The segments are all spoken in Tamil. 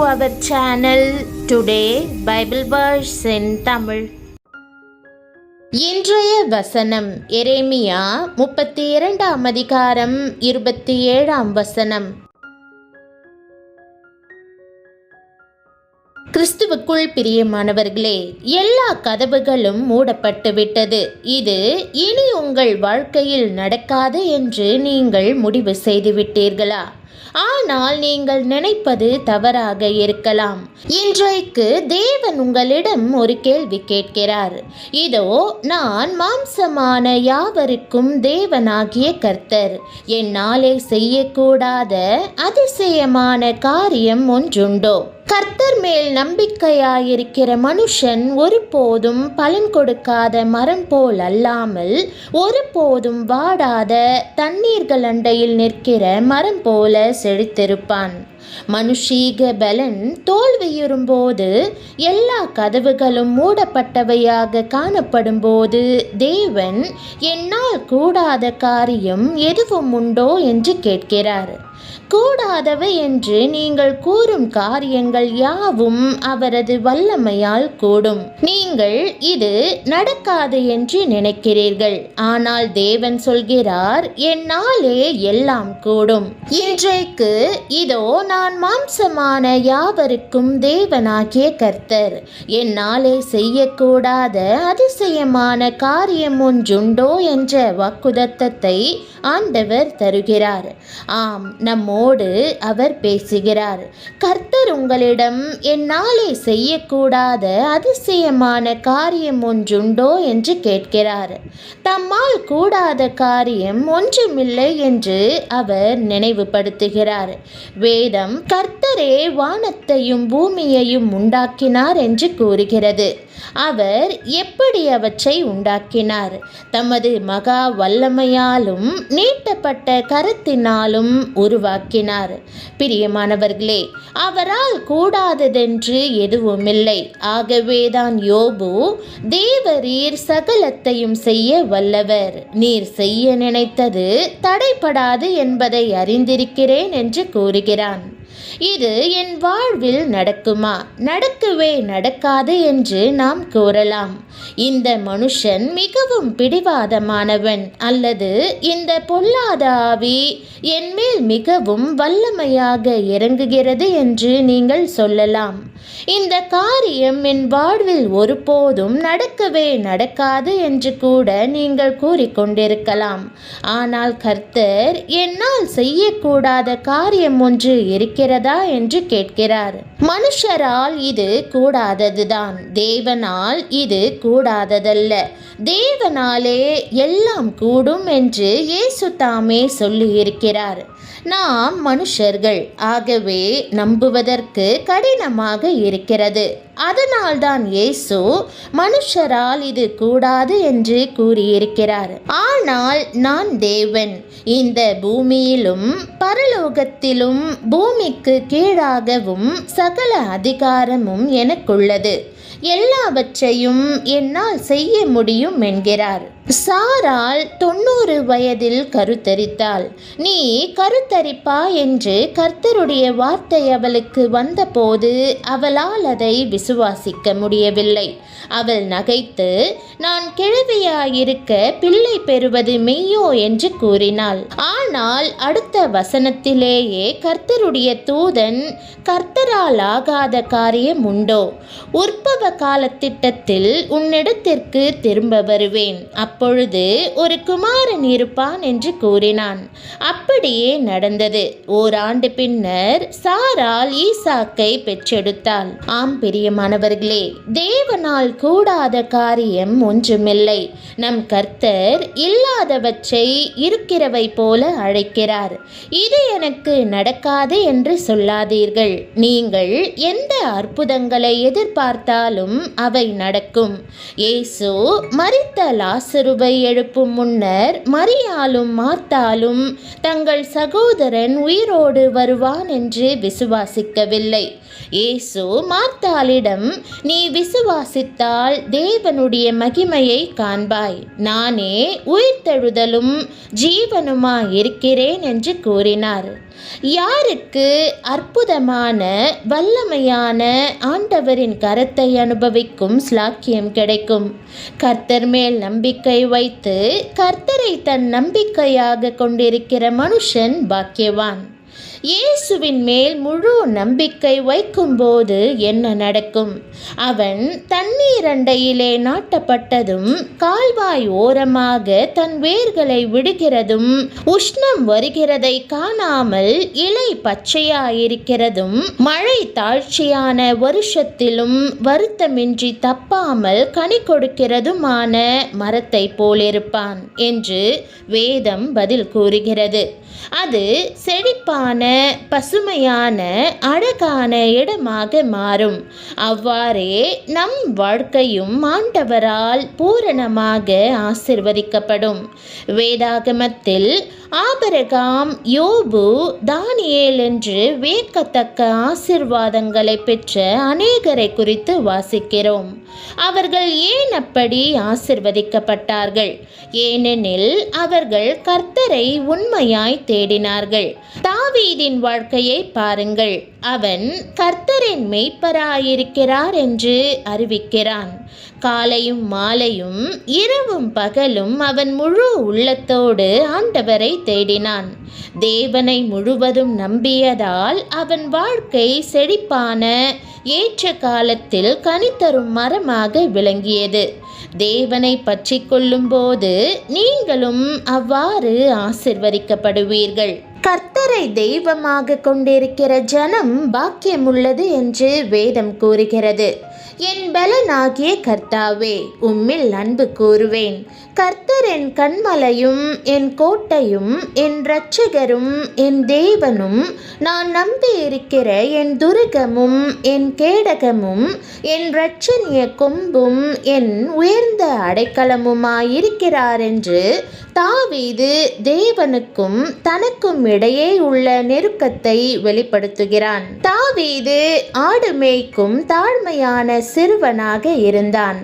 our channel. Today Bible verse in Tamil. இன்றைய வசனம் எரேமியா 32 அதிகாரம் 27 வசனம். கிறிஸ்துவுக்குள் பிரியமானவர்களே, எல்லா கதவுகளும் மூடப்பட்டு விட்டது. இது இனி உங்கள் வாழ்க்கையில் நடக்காது என்று நீங்கள் முடிவு செய்து விட்டீர்களா? ஆனால் நீங்கள் நினைப்பது தவறாக இருக்கலாம். இன்றைக்கு தேவன் உங்களிடம் ஒரு கேள்வி கேட்கிறார். இதோ, நான் மாம்சமான யாவருக்கும் தேவனாகிய கர்த்தர். என்னாலே செய்யக்கூடாத அதிசயமான காரியம் ஒன்றுண்டோ? கர்த்தர் மேல் நம்பிக்கையாயிருக்கிற மனுஷன் ஒருபோதும் பலன் கொடுக்காத மரம் போல் அல்லாமல் ஒருபோதும் வாடாத தண்ணீர்கள் அண்டையில் நிற்கிற மரம் போல செழித்திருப்பான். மனுஷீக பலன் தோல்வியுறும்போது, எல்லா கதவுகளும் மூடப்பட்டவையாக காணப்படும் போது, தேவன் என்னால் கூடாத காரியம் எதுவும் உண்டோ என்று கேட்கிறார். கூடாதவை என்று நீங்கள் கூறும் காரியங்கள் யாவும் அவரது வல்லமையால் கூடும். நீங்கள் இது நடக்காது என்று நினைக்கிறீர்கள். ஆனால் தேவன் சொல்கிறார், என்னாலே எல்லாம் கூடும். இன்றைக்கு இதோ, நான் மாம்சமான யாவருக்கும் தேவனாகிய கர்த்தர். என்னாலே செய்யக்கூடாத அதிசயமான காரியம் ஒன்றுண்டோ என்ற வாக்குத்தத்தத்தை ஆண்டவர் தருகிறார். ஆம், நம்மோடு அவர் பேசுகிறார். கர்த்தர் உங்களிடம் என்னாலே செய்யக்கூடாத அதிசயமான காரியம் ஒன்றுண்டோ என்று கேட்கிறார். தம்மால் கூடாத காரியம் ஒன்றுமில்லை என்று அவர் நினைவுபடுத்துகிறார். வேதம் கர்த்தரே வானத்தையும் பூமியையும் உண்டாக்கினார் என்று கூறுகிறது. அவர் எப்படி அவற்றை உண்டாக்கினார்? தமது மகா வல்லமையாலும் நீட்டப்பட்ட கரத்தினாலும் உருவாக்கினார். பிரியமானவர்களே, அவரால் கூடாததென்று எதுவுமில்லை. ஆகவேதான் யோபு, தேவரீர் சகலத்தையும் செய்ய வல்லவர், நீர் செய்ய நினைத்தது தடைபடாது என்பதை அறிந்திருக்கிறேன் என்று கூறுகிறான். இது என் வாழ்வில் நடக்குமா? நடக்கவே நடக்காது என்று நாம் கூறலாம். இந்த மனுஷன் மிகவும் பிடிவாதமானவன், அல்லது இந்த பொல்லாத ஆவி என்மேல் மிகவும் வல்லமையாக இறங்குகிறது என்று நீங்கள் சொல்லலாம். இந்த காரியம் என் வாழ்வில் ஒருபோதும் நடக்கவே நடக்காது என்று கூட நீங்கள் கூறிக்கொண்டிருக்கலாம். ஆனால் கர்த்தர் என்னால் செய்யக்கூடாத காரியம் ஒன்று இருக்கிறதா என்று கேட்கிறார். மனுஷரால் இது கூடாததுதான், தேவனால் இது கூடாததல்ல. தேவனாலே எல்லாம் கூடும் என்று இயேசு தாமே சொல்லியிருக்கிறார். நாம் மனுஷர்கள், ஆகவே நம்புவதற்கு கடினமாக இருக்கிறது. அதனால்தான் இயேசு மனுஷரால் இது கூடாது என்று கூறியிருக்கிறார். ஆனால் நான் தேவன், இந்த பூமியிலும் பரலோகத்திலும் பூமிக்கு கீழாகவும் சகல அதிகாரமும் எனக்குள்ளது, எல்லாவற்றையும் என்னால் செய்ய முடியும் என்கிறார். சாராள் 90 வயதில் கருத்தரித்தாள். நீ கருத்தரிப்பா என்று கர்த்தருடைய வார்த்தை அவளுக்கு வந்தபோது அவளால் அதை விசுவாசிக்க முடியவில்லை. அவள் நகைத்து, நான் கிழவியாயிருக்க பிள்ளை பெறுவது மெய்யோ என்று கூறினாள். ஆனால் அடுத்த வசனத்திலேயே கர்த்தருடைய தூதன், கர்த்தரால் ஆகாத காரியம் உண்டோ? உற்பவ கால திட்டத்தில் உன்னிடத்திற்கு திரும்ப வருவேன், அப்பொழுது ஒரு குமாரன் இருப்பான் என்று கூறினான். அப்படியே நடந்தது. ஓராண்டு பின்னர் சாராள் ஈசாக்கை பெற்றெடுத்தாள். ஆம் பிரியமானவர்களே, தேவனால் கூடாத காரியம் ஒன்றுமில்லை. நம் கர்த்தர் இல்லாதவற்றை இருக்கிறவை போல அழைக்கிறார். இது எனக்கு நடக்காது என்று சொல்லாதீர்கள். நீங்கள் எந்த அற்புதங்களை எதிர்பார்த்தாலும் அவை நடக்கும். இயேசு மரித்த லாசருவை எழுப்பும் முன்னர் மரியாளும் மார்த்தாலும் தங்கள் சகோதரன் உயிரோடு வருவான் என்று விசுவாசிக்கவில்லை. இயேசு மார்த்தாளிடம், நீ விசுவாசித்தால் தேவனுடைய மகிமையை காண்பாய், நானே உயிர்த்தெழுதலும் ஜீவனுமாய் இருக்கிறேன் என்று கூறினார். யாருக்கு அற்புதமான வல்லமையான ஆண்டவரின் கரத்தை அனுபவிக்கும் ஸ்லாக்கியம் கிடைக்கும்? கர்த்தர் மேல் நம்பிக்கை வைத்து கர்த்தரை தன் நம்பிக்கையாக கொண்டிருக்கிற மனுஷன் பாக்கியவான். இயேசுவின் மேல் முழு நம்பிக்கை வைக்கும்போது என்ன நடக்கும்? அவன் தண்ணீர் அண்டையிலே நாட்டப்பட்டதும் கால்வாய் ஓரமாக தன் வேர்களை விடுகிறதும் உஷ்ணம் வருகிறதை காணாமல் இலை பச்சையாயிருக்கிறதும் மழை தாழ்ச்சியான வருஷத்திலும் வருத்தமின்றி தப்பாமல் கனி கொடுக்கிறதுமான மரத்தை போலிருப்பான் என்று வேதம் பதில் கூறுகிறது. அது செழிப்பான பசுமையான அழகான இடமாக மாறும். அவ்வாறே நம் வாழ்க்கையும் ஆண்டவரால் பூரணமாக ஆசிர்வதிக்கப்படும். வேதாகமத்தில் ஆபிரகாம், யோபு, தானியேல் என்று வியக்கத்தக்க ஆசிர்வாதங்களை பெற்ற அநேகரை குறித்து வாசிக்கிறோம். அவர்கள் ஏன் அப்படி ஆசிர்வதிக்கப்பட்டார்கள்? ஏனெனில் அவர்கள் கர்த்தரை உண்மையாய் தேடினார்கள். தாவீதின் வாழ்க்கையை பாருங்கள். அவன் கர்த்தரின் மெய்ப்பராயிருக்கிறார் என்று அறிவிக்கிறான். காலையும் மாலையும் இரவும் பகலும் அவன் முழு உள்ளத்தோடு ஆண்டவரை தேடினான். தேவனை முழுவதும் நம்பியதால் அவன் வாழ்க்கை செழிப்பான ஏற்ற காலத்தில் கனிதரும் மரமாக விளங்கியது. தேவனை பற்றி கொள்ளும் போது நீங்களும் அவ்வாறு ஆசிர்வதிக்கப்படுவீர்கள். கர்த்தரை தெய்வமாக கொண்டிருக்கிற ஜனம் பாக்கியமுள்ளது என்று வேதம் கூறுகிறது. என் பலனாகிய கர்த்தாவே, உம்மில் அன்பு கூறுவேன். கர்த்தர் என் கண்மலையும் என் கோட்டையும் என் இரட்சகரும் என் தேவனும் நான் நம்பியிருக்கிற என் துருகமும் என் கேடகமும் என் இரட்சணிய கொம்பும் என் உயர்ந்த அடைக்கலமுமாயிருக்கிறார் என்று தாவீது தேவனுக்கும் தனக்கும் இடையே உள்ள நெருக்கத்தை வெளிப்படுத்துகிறான். தாவீது ஆடு மேய்க்கும் தாழ்மையான சிறுவனாக இருந்தான்.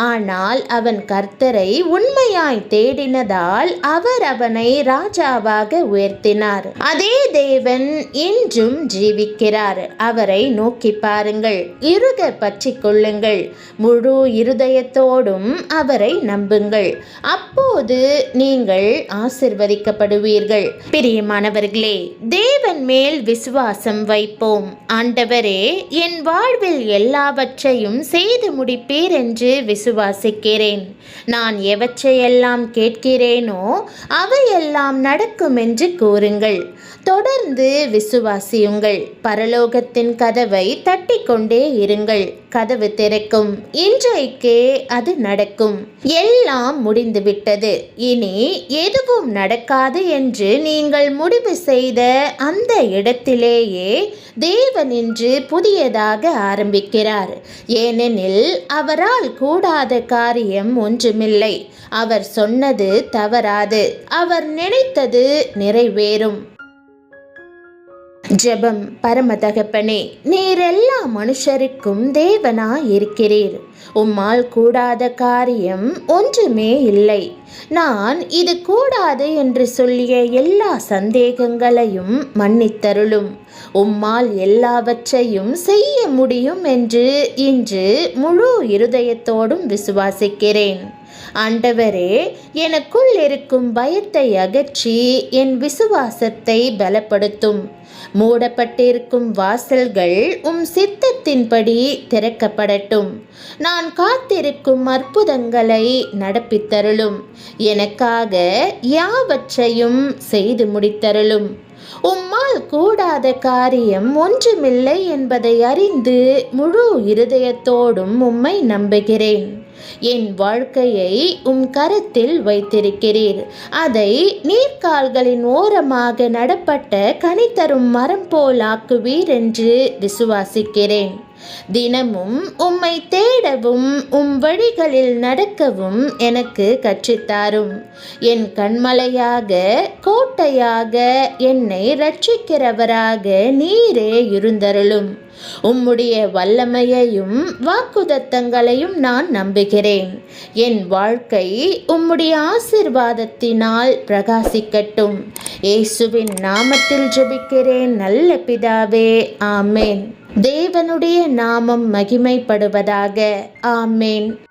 ஆனால் அவன் கர்த்தரை உண்மையாய் தேடினதால் அவர் அவனை ராஜாவாக உயர்த்தினார். அதே தேவன் இன்றும் ஜீவிக்கிறார். அவரை நோக்கி பாருங்கள், இறுக பற்றி கொள்ளுங்கள், முழு இருதயத்தோடும் அவரை நம்புங்கள். அப்போது நீங்கள் ஆசிர்வதிக்கப்படுவீர்கள். பிரியமானவர்களே, தேவன் மேல் விசுவாசம் வைப்போம். ஆண்டவரே, என் வாழ்வில் எல்லாவற்றையும் செய்து முடிப்பீர் என்று விசுவாசிக்கிறேன். நான் எவற்றையெல்லாம் கேட்கிறேனோ அவையெல்லாம் நடக்கும் என்று கூறுங்கள். தொடர்ந்து விசுவாசியுங்கள். பரலோகத்தின் கதவை தட்டிக்கொண்டே இருங்கள். கதவு திறக்கும். இன்றைக்கே அது நடக்கும். எல்லாம் முடிந்துவிட்டது, இனி எதுவும் நடக்காது என்று நீங்கள் முடிவு செய்த அந்த இடத்திலேயே தேவன் இன்று புதியதாக ஆரம்பிக்கிறார். ஏனெனில் அவரால் கூடாத காரியம் ஒன்றுமில்லை. அவர் சொன்னது தவறாது. அவர் நினைத்தது நிறைவேறும். ஜெபம். பரம தகப்பனே, நீர் எல்லா மனுஷருக்கும் தேவனாய் இருக்கிறீர். உம்மால் கூடாத காரியம் ஒன்றுமே இல்லை. நான் இது கூடாது என்று சொல்லிய எல்லா சந்தேகங்களையும் மன்னித்தருளும். உம்மால் எல்லாவற்றையும் செய்ய முடியும் என்று இன்று முழு இருதயத்தோடும் விசுவாசிக்கிறேன். ஆண்டவரே, எனக்குள் இருக்கும் பயத்தை அகற்றி என் விசுவாசத்தை பலப்படுத்தும். மூடப்பட்டிருக்கும் வாசல்கள் உம் சித்தத்தின்படி திறக்கப்படட்டும். நான் காத்திருக்கும் அற்புதங்களை நடப்பித்தருளும். எனக்காக யாவற்றையும் செய்து முடித்தருளும். உம்மால் கூடாத காரியம் ஒன்றுமில்லை என்பதை அறிந்து முழு இருதயத்தோடும் உம்மை நம்புகிறேன். என் வாழ்க்கையை உம் கரத்தில் வைத்திருக்கிறீர். அதை நீர்க்கால்களின் ஓரமாக நடப்பட்ட கனிதரும் மரம் போல் ஆக்குவீர் என்று விசுவாசிக்கிறேன். தினமும் உம்மை தேடவும் உம் வழிகளில் நடக்கவும் எனக்கு கற்றுத்தாரும். என் கண்மலையாக கோட்டையாக என்னை இரட்சிக்கிறவராக நீரே இருந்தருளும். உம்முடைய வல்லமையையும் வாக்குதத்தங்களையும் நான் நம்புகிறேன். என் வாழ்க்கை உம்முடைய ஆசீர்வாதத்தினால் பிரகாசிக்கட்டும். இயேசுவின் நாமத்தில் ஜெபிக்கிறேன் நல்ல பிதாவே, ஆமேன். தேவனுடைய நாமம் மகிமைப்படுவதாக. ஆமேன்.